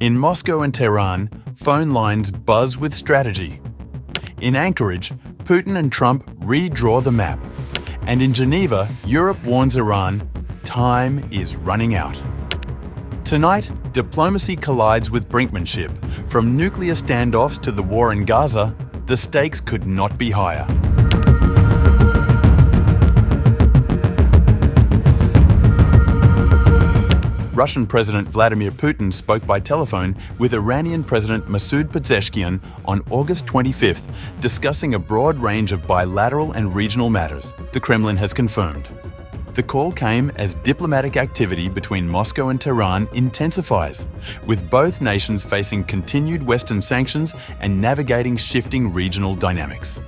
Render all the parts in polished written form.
In Moscow and Tehran, phone lines buzz with strategy. In Anchorage, Putin and Trump redraw the map. And in Geneva, Europe warns Iran, time is running out. Tonight, diplomacy collides with brinkmanship. From nuclear standoffs to the war in Gaza, the stakes could not be higher. Russian President Vladimir Putin spoke by telephone with Iranian President Masoud Pezeshkian on August 25th, discussing a broad range of bilateral and regional matters, the Kremlin has confirmed. The call came as diplomatic activity between Moscow and Tehran intensifies, with both nations facing continued Western sanctions and navigating shifting regional dynamics.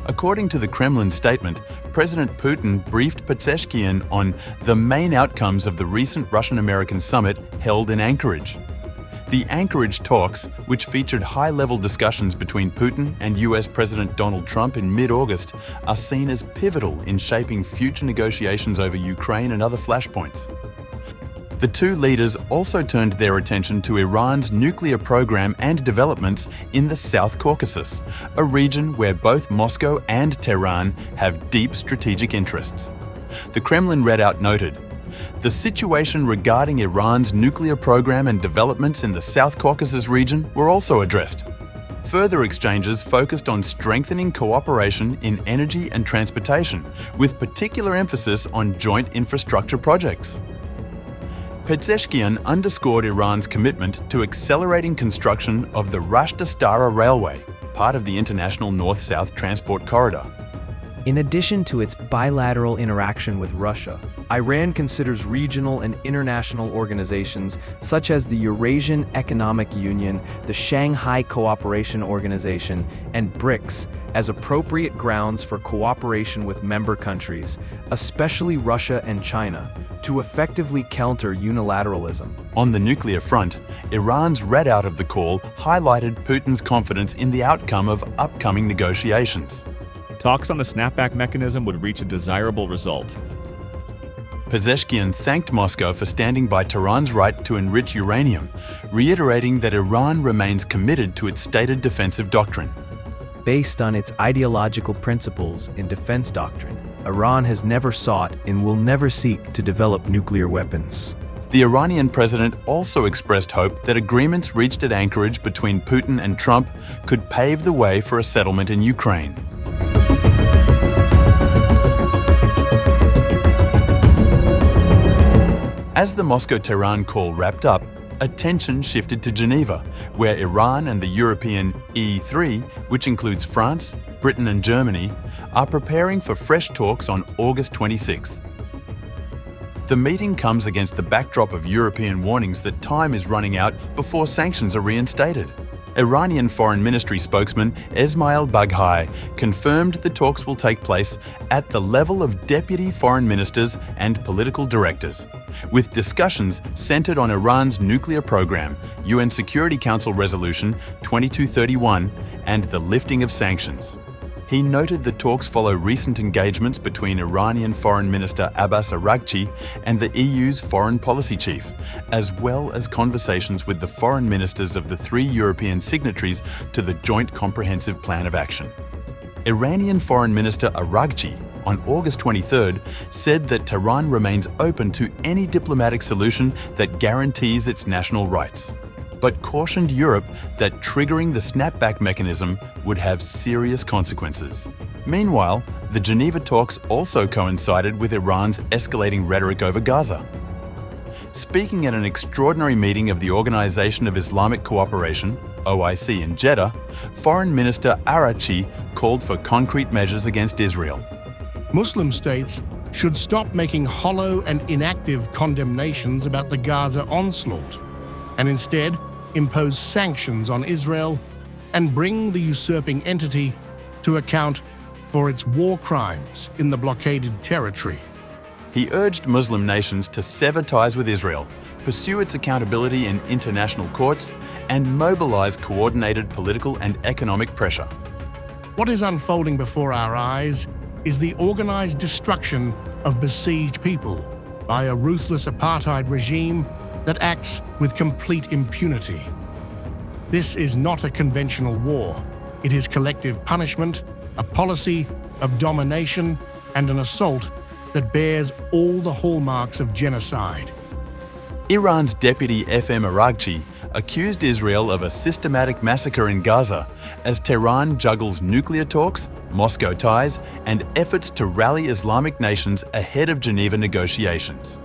According to the Kremlin statement, President Putin briefed Pezeshkian on the main outcomes of the recent Russian-American summit held in Anchorage. The Anchorage talks, which featured high-level discussions between Putin and US President Donald Trump in mid-August, are seen as pivotal in shaping future negotiations over Ukraine and other flashpoints. The two leaders also turned their attention to Iran's nuclear program and developments in the South Caucasus, a region where both Moscow and Tehran have deep strategic interests. The Kremlin readout noted, "The situation regarding Iran's nuclear program and developments in the South Caucasus region were also addressed." Further exchanges focused on strengthening cooperation in energy and transportation, with particular emphasis on joint infrastructure projects. Pezeshkian underscored Iran's commitment to accelerating construction of the Rasht-Astara railway, part of the international north-south transport corridor. In addition to its bilateral interaction with Russia, Iran considers regional and international organizations such as the Eurasian Economic Union, the Shanghai Cooperation Organization, and BRICS as appropriate grounds for cooperation with member countries, especially Russia and China, to effectively counter unilateralism. On the nuclear front, Iran's readout of the call highlighted Putin's confidence in the outcome of upcoming negotiations. Talks on the snapback mechanism would reach a desirable result. Pezeshkian thanked Moscow for standing by Tehran's right to enrich uranium, reiterating that Iran remains committed to its stated defensive doctrine. Based on its ideological principles in defense doctrine, Iran has never sought and will never seek to develop nuclear weapons. The Iranian president also expressed hope that agreements reached at Anchorage between Putin and Trump could pave the way for a settlement in Ukraine. As the Moscow-Tehran call wrapped up, attention shifted to Geneva, where Iran and the European E3, which includes France, Britain and Germany, are preparing for fresh talks on August 26th. The meeting comes against the backdrop of European warnings that time is running out before sanctions are reinstated. Iranian Foreign Ministry spokesman Esmail Baghai confirmed the talks will take place at the level of deputy foreign ministers and political directors, with discussions centered on Iran's nuclear program, UN Security Council Resolution 2231, and the lifting of sanctions. He noted the talks follow recent engagements between Iranian Foreign Minister Abbas Araghchi and the EU's foreign policy chief, as well as conversations with the foreign ministers of the three European signatories to the Joint Comprehensive Plan of Action. Iranian Foreign Minister Araghchi, on August 23rd, said that Tehran remains open to any diplomatic solution that guarantees its national rights, but cautioned Europe that triggering the snapback mechanism would have serious consequences. Meanwhile, the Geneva talks also coincided with Iran's escalating rhetoric over Gaza. Speaking at an extraordinary meeting of the Organization of Islamic Cooperation, OIC, in Jeddah, Foreign Minister Araghchi called for concrete measures against Israel. Muslim states should stop making hollow and inactive condemnations about the Gaza onslaught, and instead impose sanctions on Israel and bring the usurping entity to account for its war crimes in the blockaded territory. He urged Muslim nations to sever ties with Israel, pursue its accountability in international courts, and mobilize coordinated political and economic pressure. What is unfolding before our eyes is the organized destruction of besieged people by a ruthless apartheid regime that acts with complete impunity. This is not a conventional war. It is collective punishment, a policy of domination, and an assault that bears all the hallmarks of genocide. Iran's deputy FM Araghchi accused Israel of a systematic massacre in Gaza as Tehran juggles nuclear talks, Moscow ties, and efforts to rally Islamic nations ahead of Geneva negotiations.